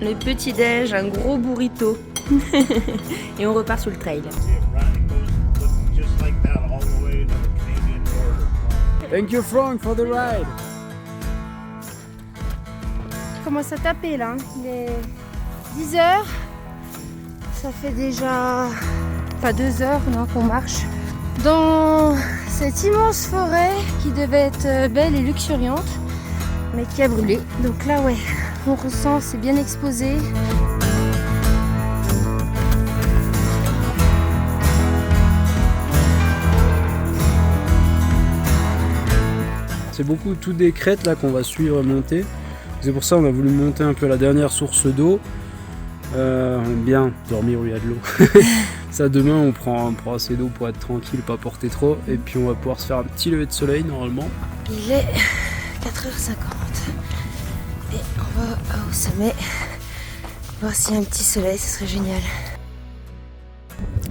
le petit déj, un gros burrito. Et on repart sur le trail. Thank you Frank for the ride. Je commence à taper là, il est 10 heures. Ça fait déjà pas 2 heures qu'on marche dans cette immense forêt qui devait être belle et luxuriante, mais qui a brûlé. Donc là ouais, on ressent, c'est bien exposé. C'est beaucoup tout des crêtes là qu'on va suivre monter. C'est pour ça qu'on a voulu monter un peu la dernière source d'eau. On aime bien dormir où il y a de l'eau. Ça demain on prend assez d'eau pour être tranquille, pas porter trop. Et puis on va pouvoir se faire un petit lever de soleil normalement. Il est 4h50 et on va au sommet voir s'il y a un petit soleil, ce serait génial.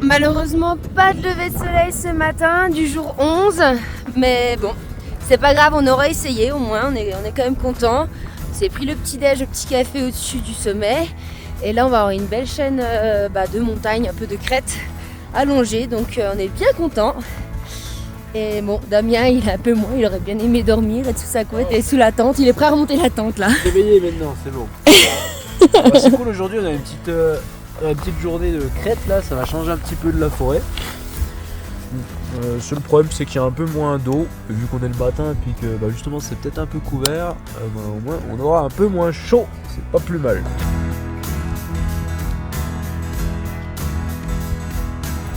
Malheureusement pas de lever de soleil ce matin du jour 11, mais bon, c'est pas grave, on aura essayé au moins, on est quand même content. On s'est pris le petit déj, le petit café au-dessus du sommet. Et là on va avoir une belle chaîne de montagnes, un peu de crêtes allongées, donc on est bien content. Et bon, Damien il est un peu moins, il aurait bien aimé dormir, être sous sa couette et sous la tente, il est prêt à remonter la tente là. Réveillé maintenant, c'est bon. Ouais, c'est cool, aujourd'hui on a une petite journée de crête là, ça va changer un petit peu de la forêt. Seul problème c'est qu'il y a un peu moins d'eau, vu qu'on est le matin et puis que justement c'est peut-être un peu couvert, au moins on aura un peu moins chaud, c'est pas plus mal.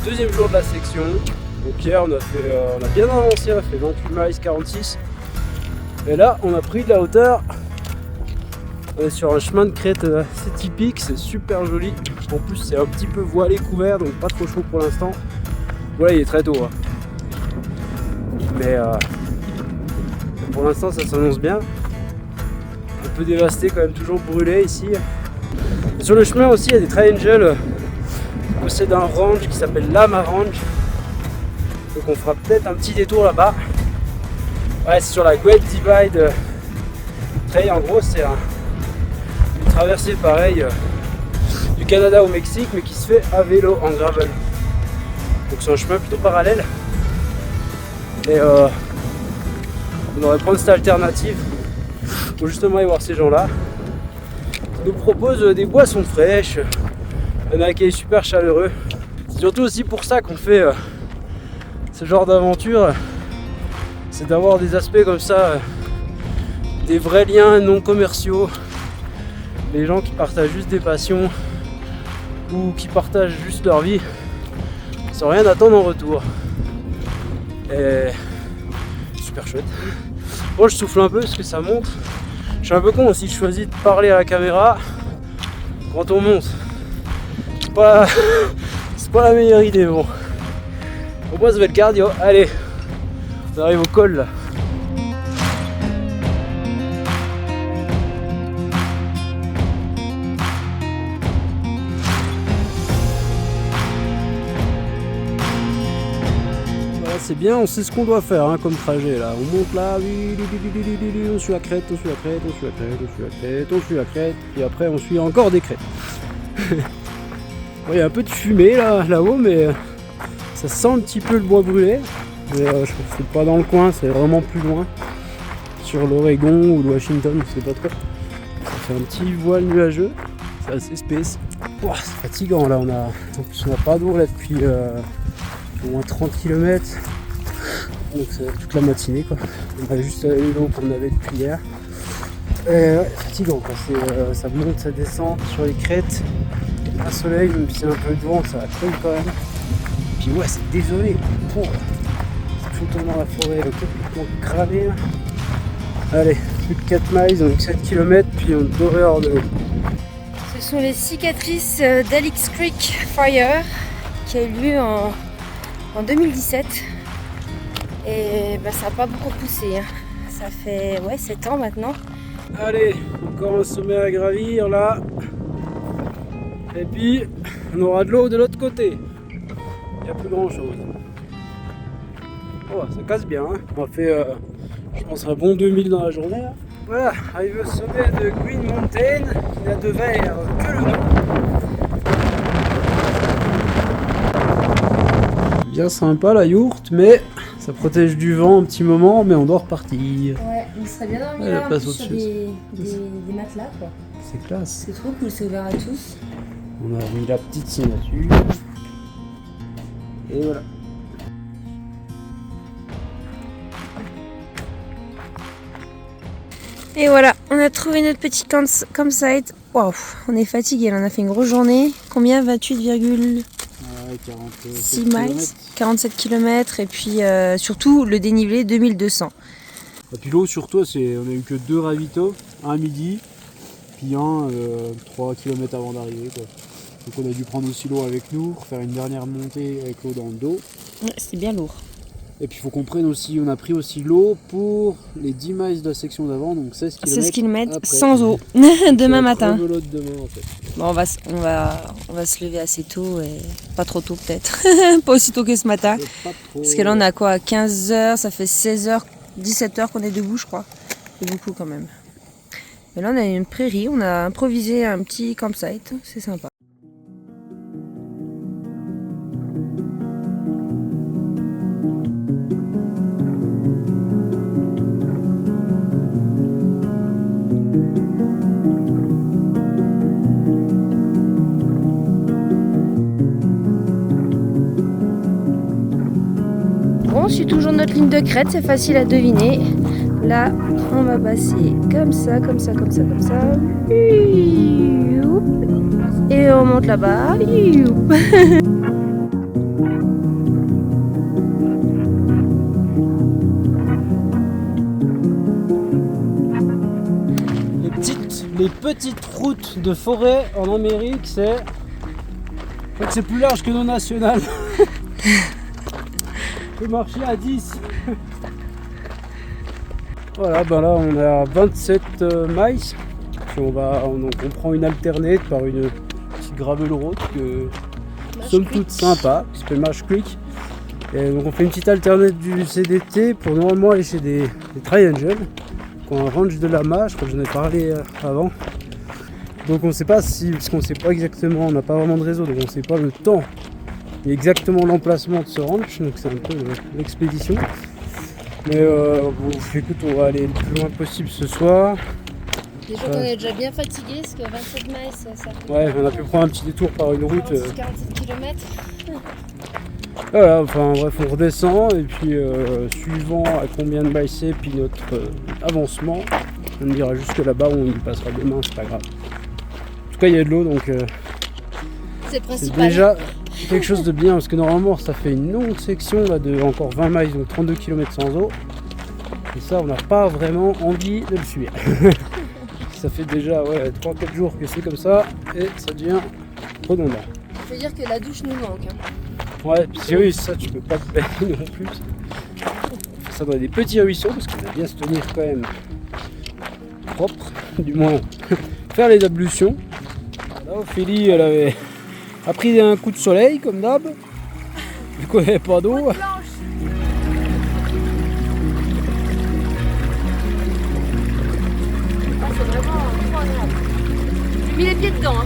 Deuxième jour de la section, donc hier on a bien avancé, on a fait 28 miles 46 et là on a pris de la hauteur. On est sur un chemin de crête assez typique, c'est super joli, en plus c'est un petit peu voilé couvert donc pas trop chaud pour l'instant. Voilà, il est très tôt hein. Mais pour l'instant ça s'annonce bien, un peu dévasté quand même, toujours brûlé ici. Et sur le chemin aussi il y a des triangles. On possède un ranch qui s'appelle Lama Ranch, donc on fera peut-être un petit détour là-bas. Ouais, c'est sur la Great Divide Trail, en gros c'est une traversée pareil du Canada au Mexique mais qui se fait à vélo en gravel. Donc c'est un chemin plutôt parallèle et on aurait prendre cette alternative pour justement aller voir ces gens-là. Ils nous proposent des boissons fraîches. Il y en a qui est super chaleureux. C'est surtout aussi pour ça qu'on fait ce genre d'aventure. C'est d'avoir des aspects comme ça, des vrais liens non commerciaux. Les gens qui partagent juste des passions ou qui partagent juste leur vie sans rien attendre en retour. Et super chouette. Moi je souffle un peu parce que ça monte. Je suis un peu con aussi, je choisis de parler à la caméra quand on monte. C'est pas la meilleure idée, bon. On passe le cardio, allez, on arrive au col là. Voilà, c'est bien, on sait ce qu'on doit faire hein, comme trajet là. On monte là, on suit la crête, on suit la crête, on suit la crête, on suit la crête, on suit la crête, puis après on suit encore des crêtes. Il y a un peu de fumée là-haut, mais ça sent un petit peu le bois brûlé. Mais je pense que c'est pas dans le coin, c'est vraiment plus loin. Sur l'Oregon ou le Washington, je sais pas trop. Ça fait un petit voile nuageux, c'est assez space. Oh, c'est fatigant là, en plus on n'a pas d'eau là depuis au moins 30 km. Donc c'est toute la matinée quoi. On a juste l'eau qu'on avait depuis hier. Ouais, fatigant quoi, ça monte, ça descend sur les crêtes. Un soleil, même si c'est un peu de vent, ça va très quand même. Puis ouais, c'est désolé. Oh, c'est foutu dans la forêt, complètement cramé. Allez, plus de 4 miles, donc 7 km, puis on devrait hors de l'eau. Ce sont les cicatrices d'Alix Creek Fire qui a eu lieu en 2017. Et ça n'a pas beaucoup poussé. Hein. Ça fait 7 ans maintenant. Allez, encore un sommet à gravir là. Et puis, on aura de l'eau de l'autre côté. Il n'y a plus grand chose. Oh, ça casse bien. Hein. On a fait, je pense, un bon 2000 dans la journée. Là. Voilà, arrivé au sommet de Green Mountain, qui n'a de vert que le nom. Bien sympa la yourte, mais ça protège du vent un petit moment, mais on doit repartir. Ouais, il serait bien dormi Ouais, là, la en place plus, sur au-dessus. des matelas quoi. C'est classe. C'est trop cool, c'est ouvert à tous. On a mis la petite signature. Et voilà. Et voilà, on a trouvé notre petit campsite. Waouh, on est fatigué, on a fait une grosse journée. Combien? 28,6 miles, 47 km et puis surtout le dénivelé 2200. Et puis l'eau surtout, on a eu que 2 ravitaux, un à midi, puis un 3 km avant d'arriver. Donc on a dû prendre aussi l'eau avec nous, faire une dernière montée avec l'eau dans le dos. Ouais, c'est bien lourd. Et puis il faut qu'on prenne aussi, on a pris aussi l'eau pour les 10 miles de la section d'avant, donc 16 km. 16 km après. sans eau demain matin. Demain, en fait. Bon, on va se lever assez tôt et pas trop tôt peut-être. Pas aussi tôt que ce matin. Pas trop... Parce que là on a quoi, 15h, ça fait 16h, 17h qu'on est debout je crois. C'est beaucoup quand même. Mais là on a une prairie, on a improvisé un petit campsite, c'est sympa. Bon, on suit toujours notre ligne de crête, c'est facile à deviner. Là, on va passer comme ça, comme ça, comme ça, comme ça. Et on monte là-bas. Les petites routes de forêt en Amérique, c'est... Je crois que c'est plus large que nos nationales. On peut marcher à 10. Voilà, ben là on est à 27 miles. Puis on prend une alternate par une petite gravel road que somme toute sympa, qui s'appelle Marsh Creek. Et donc on fait une petite alternate du CDT pour normalement aller chez des Triangles, qui ont un ranch de lama, je crois que j'en ai parlé avant. Donc on sait pas si, parce qu'on sait pas exactement, on n'a pas vraiment de réseau, donc on sait pas le temps et exactement l'emplacement de ce ranch, donc c'est un peu l'expédition. Mais bon, écoute, on va aller le plus loin possible ce soir. Déjà qu'on est déjà bien fatigué, parce que 27 miles ça fait... Ouais, on a pu prendre un petit détour par une route. 47 km. Voilà, enfin bref, on redescend et puis suivant à combien de miles c'est, puis notre avancement, on ira jusque là-bas où on y passera demain, c'est pas grave. En tout cas, il y a de l'eau, donc c'est déjà quelque chose de bien, parce que normalement ça fait une longue section là, de encore 20 miles, donc 32 km sans eau. Et ça, on n'a pas vraiment envie de le suivre. Ça fait déjà 3-4 jours que c'est comme ça, et ça devient redondant. Je veux dire que la douche nous manque. Ouais, puis oui, ça tu peux pas te baigner non plus. Ça doit être des petits ruisseaux, parce qu'on va bien se tenir quand même propre, du moins faire les ablutions. Là, Ophélie, elle avait pris un coup de soleil comme d'hab, vu qu'on n'avait pas d'eau. C'est vraiment trop agréable. J'ai mis les pieds dedans.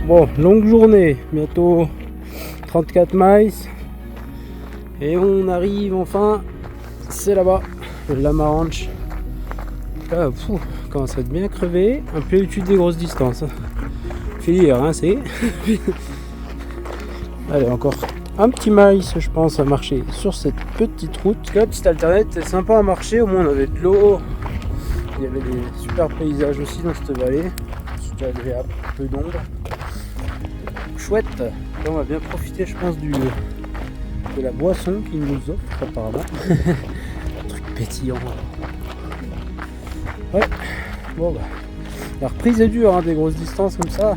Bon, longue journée, bientôt 34 miles. Et on arrive enfin, c'est là-bas, le Lama Ranch. Ah, commence à être bien crevé, un peu au-dessus des grosses distances. Fini, rien c'est. Allez, encore un petit mile, je pense, à marcher sur cette petite route. La petite alternate, c'est sympa à marcher, au moins on avait de l'eau. Il y avait des super paysages aussi dans cette vallée. C'était agréable, un peu d'ombre. Chouette. Là, on va bien profiter, je pense, de la boisson qu'ils nous offrent apparemment. Un truc pétillant. Ouais. Bon bah. La reprise est dure, hein, des grosses distances comme ça.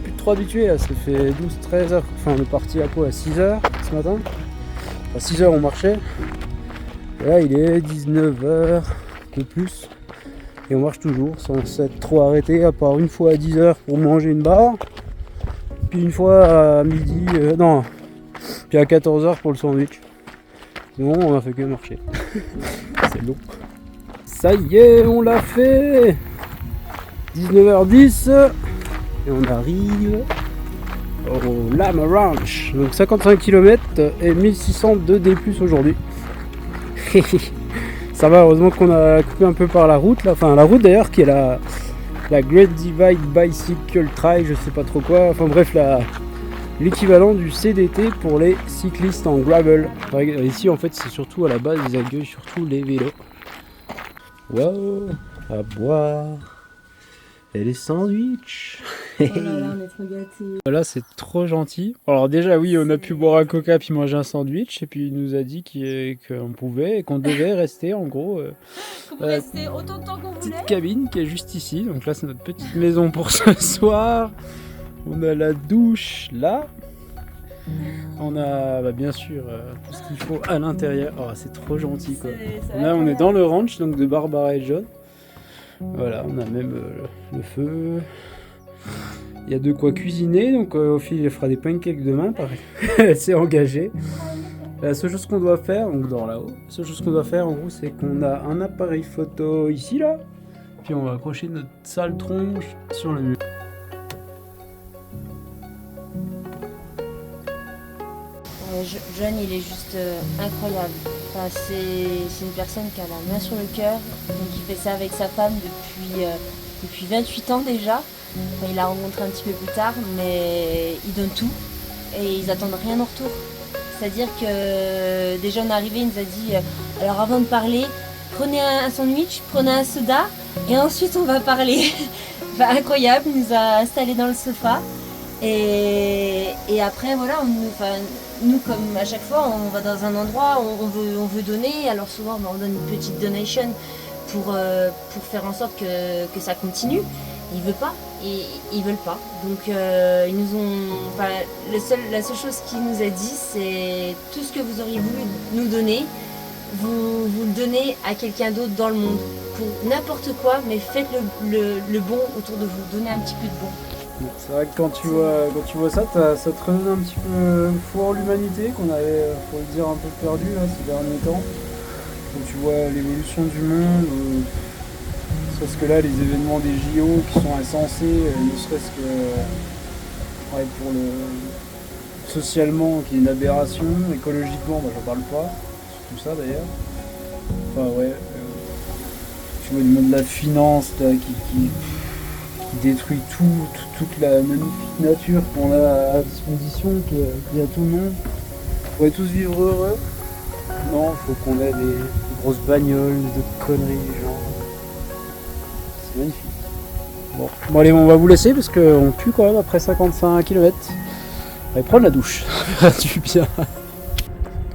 Plus de 3 habitués là, ça fait 12-13 heures. Enfin, on est parti à quoi, à 6 heures ce matin. À 6 heures on marchait. Et là il est 19 heures, un peu plus. Et on marche toujours sans s'être trop arrêté, à part une fois à 10 heures pour manger une barre. Puis une fois à midi, puis à 14 heures pour le sandwich. Sinon on a fait que marcher. c'est long. Ça y est, on l'a fait. 19h10 et on arrive au Lama Ranch. Donc 55 km et 1600 de D+ aujourd'hui. Ça va, heureusement qu'on a coupé un peu par la route là. Enfin la route d'ailleurs qui est la Great Divide Bicycle Trail, je sais pas trop quoi. Enfin bref, l'équivalent du CDT pour les cyclistes en gravel. Ici en fait c'est surtout à la base, ils accueillent surtout les vélos. Waouh, à boire. Et les sandwichs. Oh là là, on est trop gâtés. Là c'est trop gentil. Alors déjà oui, on a pu boire un coca puis manger un sandwich et puis il nous a dit qu'on pouvait et qu'on devait rester en gros. Qu'on pouvait rester autant de temps qu'on voulait. Petite cabine qui est juste ici. Donc là c'est notre petite maison pour ce soir. On a la douche là. On a bien sûr tout ce qu'il faut à l'intérieur. Oh, c'est trop gentil quoi. Là on est dans le ranch donc de Barbara et John. Voilà, on a même le feu. Il y a de quoi cuisiner, donc Ophélie fera des pancakes demain, pareil. Elle s'est engagée. La seule chose qu'on doit faire, on dort là-haut. La seule chose qu'on doit faire en gros, c'est qu'on a un appareil photo ici là. Puis on va accrocher notre sale tronche sur le mur. John, il est juste incroyable. Enfin, c'est une personne qui a la main sur le cœur. Donc il fait ça avec sa femme depuis 28 ans déjà. Enfin, il l'a rencontré un petit peu plus tard, mais ils donnent tout et ils attendent rien en retour. C'est-à-dire que déjà on est arrivé, il nous a dit alors avant de parler, prenez un sandwich, prenez un soda et ensuite on va parler. Enfin, incroyable, il nous a installés dans le sofa. Et après voilà, nous comme à chaque fois on va dans un endroit, on veut donner, alors souvent on donne une petite donation pour faire en sorte que ça continue. Ils veulent pas. Donc ils nous ont, la seule chose qu'il nous a dit, c'est tout ce que vous auriez voulu nous donner, vous le donnez à quelqu'un d'autre dans le monde pour n'importe quoi, mais faites le bon autour de vous, donnez un petit peu de bon. C'est vrai que quand tu vois ça, ça te redonne un petit peu foi en l'humanité qu'on avait, faut le dire, un peu perdu là, ces derniers temps. Quand tu vois l'évolution du monde, parce que là les événements des JO qui sont insensés, ne serait-ce que pour socialement qui est une aberration, écologiquement j'en parle pas, tout ça d'ailleurs. Enfin ouais, tu vois le monde de la finance là, qui détruit toute la magnifique nature qu'on a à disposition, qu'il y a tout le monde. On pourrait tous vivre heureux. Non, il faut qu'on ait des grosses bagnoles, de conneries, genre. C'est magnifique. Bon allez, on va vous laisser parce qu'on pue quand même après 55 km. Allez, prendre la douche, ça fera du bien.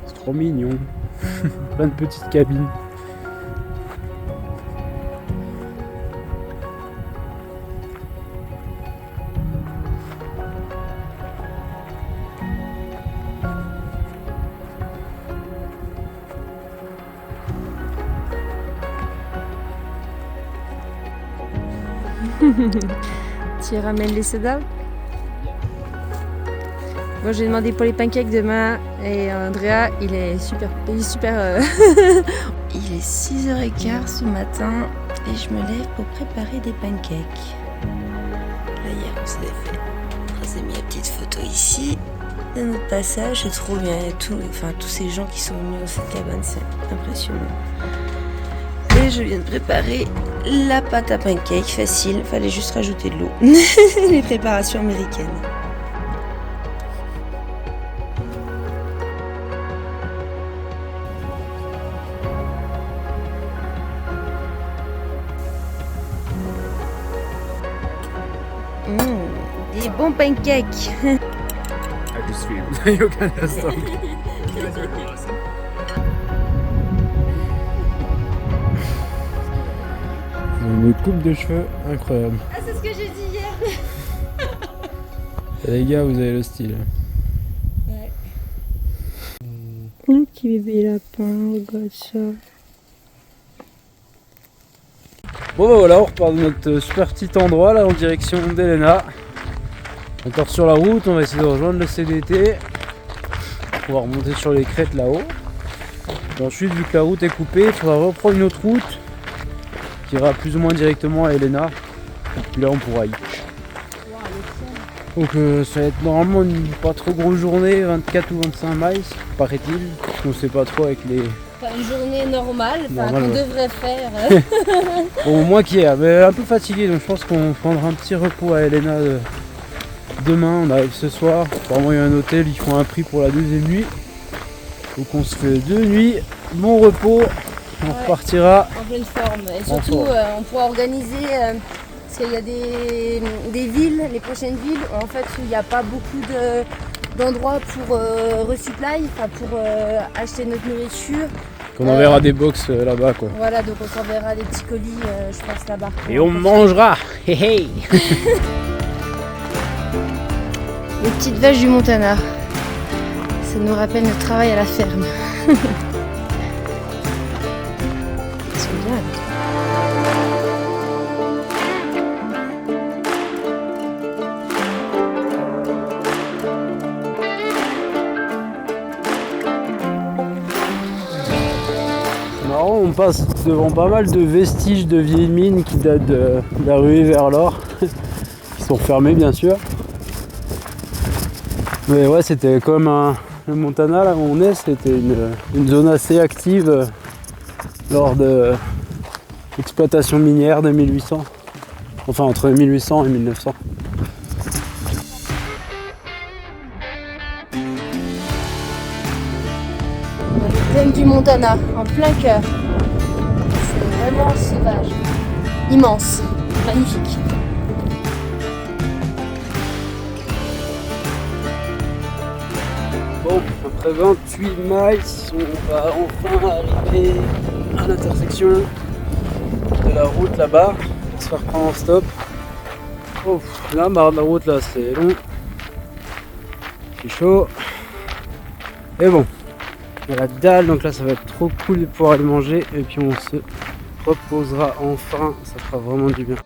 C'est trop mignon. Plein de petites cabines. Tu ramènes les sodas? Moi j'ai demandé pour les pancakes demain et Andrea il est super il est 6h15 ce matin et je me lève pour préparer des pancakes. Là hier on s'est fait. On s'est mis la petite photo ici de notre passage, c'est trop bien. Tous ces gens qui sont venus dans cette cabane, c'est impressionnant. Et je viens de préparer la pâte à pancake, facile, fallait juste rajouter de l'eau. Les préparations américaines. Des bons pancakes. I just stream. You can just talk. Une coupe de cheveux incroyable. Ah, c'est ce que j'ai dit hier. Et les gars, vous avez le style. Ouais. Un petit bébé lapin, regarde ça. Bon bah voilà, on repart de notre super petit endroit là en direction d'Elena. Encore sur la route, on va essayer de rejoindre le CDT. On va remonter sur les crêtes là-haut. Et ensuite, vu que la route est coupée, il faudra reprendre une autre route qui ira plus ou moins directement à Helena. Et puis là, on pourra y. Donc ça va être normalement une pas trop grosse journée, 24 ou 25 miles, paraît-il. On sait pas trop avec les... Enfin, une journée normale, qu'on ouais. devrait faire. Bon, moins qu'hier, mais un peu fatigué, donc je pense qu'on prendra un petit repos à Helena demain. On arrive ce soir. Apparemment, il y a un hôtel, ils font un prix pour la deuxième nuit. Donc on se fait 2 nuits, bon repos, on repartira. En pleine forme. Et surtout, on pourra organiser, parce qu'il y a des villes, les prochaines villes, en fait, où il n'y a pas beaucoup d'endroits pour resupply, enfin pour acheter notre nourriture. On enverra des box là-bas, quoi. Voilà, donc on s'enverra des petits colis, je pense, là-bas. Et on mangera. Hey, hey. Les petites vaches du Montana. Ça nous rappelle notre travail à la ferme. Ils sont bien. Marrant, on passe devant pas mal de vestiges de vieilles mines qui datent de la ruée vers l'or. Qui sont fermées, bien sûr. Mais ouais, c'était comme le Montana, là où on est, c'était une zone assez active lors de l'exploitation minière de 1800. Enfin, entre 1800 et 1900. Le thème du Montana, en plein cœur. C'est vraiment sauvage. Immense. Magnifique. Bon, après 28 miles, on va enfin arriver à l'intersection de la route là-bas pour se faire prendre en stop. Oh, là, marre de la route là, c'est long. C'est chaud. Et bon, il y a la dalle, donc là ça va être trop cool de pouvoir aller manger. Et puis on se reposera enfin, ça fera vraiment du bien.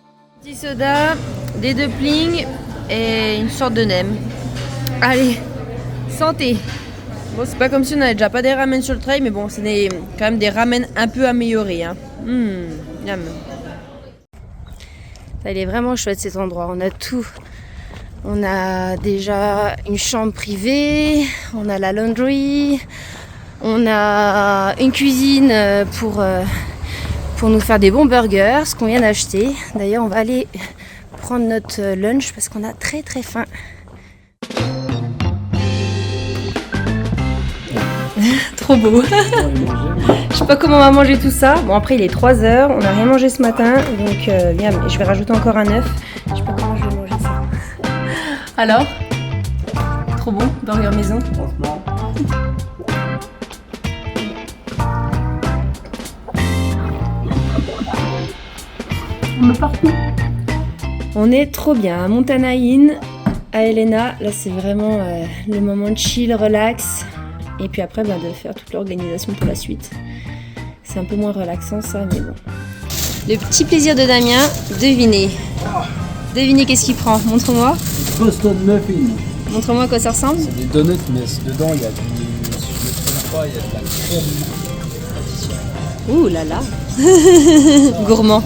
Petit soda, des dumplings et une sorte de nem. Allez, santé. Bon, c'est pas comme si on n'avait déjà pas des ramen sur le trail, mais bon, c'est quand même des ramen un peu améliorés. Hein. Miam. Il est vraiment chouette cet endroit, on a tout. On a déjà une chambre privée, on a la laundry, on a une cuisine pour nous faire des bons burgers, ce qu'on vient d'acheter. D'ailleurs, on va aller prendre notre lunch parce qu'on a très très faim. Trop beau. Je sais pas comment on va manger tout ça. Bon, après il est 3h, on n'a rien mangé ce matin, donc miam. Et je vais rajouter encore un œuf. Je sais pas comment je vais manger ça. Alors, trop bon, burger maison. Franchement. On est partout. On est trop bien à Montana Inn, à Helena. Là, c'est vraiment le moment de chill, relax. Et puis après, de faire toute l'organisation pour la suite. C'est un peu moins relaxant ça, mais bon. Le petit plaisir de Damien, devinez. Devinez qu'est-ce qu'il prend. Montre-moi. Boston Muffin. Montre-moi à quoi ça ressemble. C'est des donuts, mais dedans il y a si je ne me trompe pas, il y a de la crème. Ouh là là. Gourmand.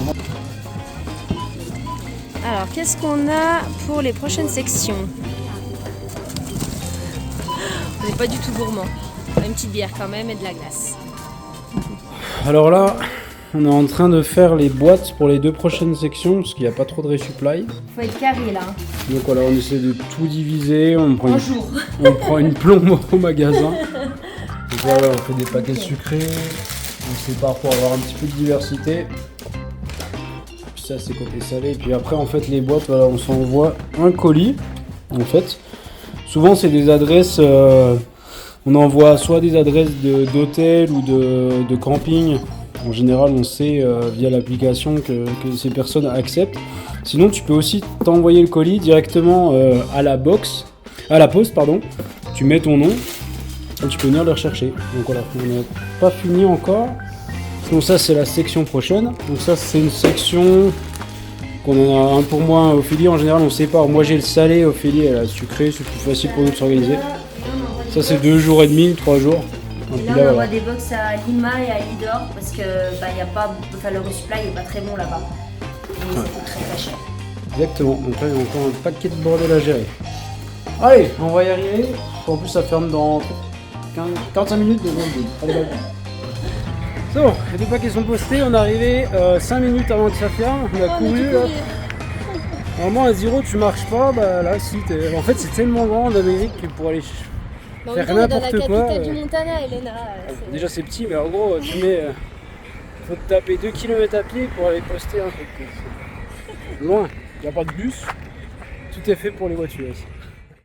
Alors, qu'est-ce qu'on a pour les prochaines sections? On n'est pas du tout gourmand. Une petite bière quand même et de la glace. Alors là, on est en train de faire les boîtes pour les 2 prochaines sections parce qu'il n'y a pas trop de resupply. Faut être carré là. Donc voilà, on essaie de tout diviser. On prend, Un on prend une plombe au magasin. Donc voilà, on fait des paquets sucrés. On sépare pour avoir un petit peu de diversité. Puis ça, c'est côté salé. Et puis après, en fait, les boîtes, voilà, on s'envoie un colis. En fait, souvent, c'est des adresses. On envoie soit des adresses d'hôtel ou de camping. En général, on sait via l'application que ces personnes acceptent. Sinon, tu peux aussi t'envoyer le colis directement à la poste, pardon. Tu mets ton nom et tu peux venir le rechercher. Donc voilà, on n'a pas fini encore. Donc ça, c'est la section prochaine. Donc ça, c'est une section qu'on en a un pour moi, Ophélie. En général, on sépare. Moi, j'ai le salé, Ophélie, elle a le sucré. C'est plus facile pour nous de s'organiser. Ça, c'est 2 jours et demi, 3 jours. Donc, Et là, là, on voilà. envoie des box à Lima et à Lidor parce que y a pas, enfin, le resupply est pas très bon là-bas. Et ça coûte très très cher. Exactement, donc là il y a encore un paquet de bordel à gérer. Allez, on va y arriver. En plus ça ferme dans 45 minutes de allez, bye. C'est bon, les 2 paquets sont postés, on est arrivé 5 minutes avant que ça ferme, on a couru là. Normalement à Zero tu marches pas, bah là si, en fait c'est tellement grand d'Amérique que pour aller faire n'importe quoi. du Montana, Elena. Déjà c'est petit, mais en gros tu mets... faut te taper 2 km à pied pour aller poster un truc. C'est loin, il n'y a pas de bus, tout est fait pour les voitures ici.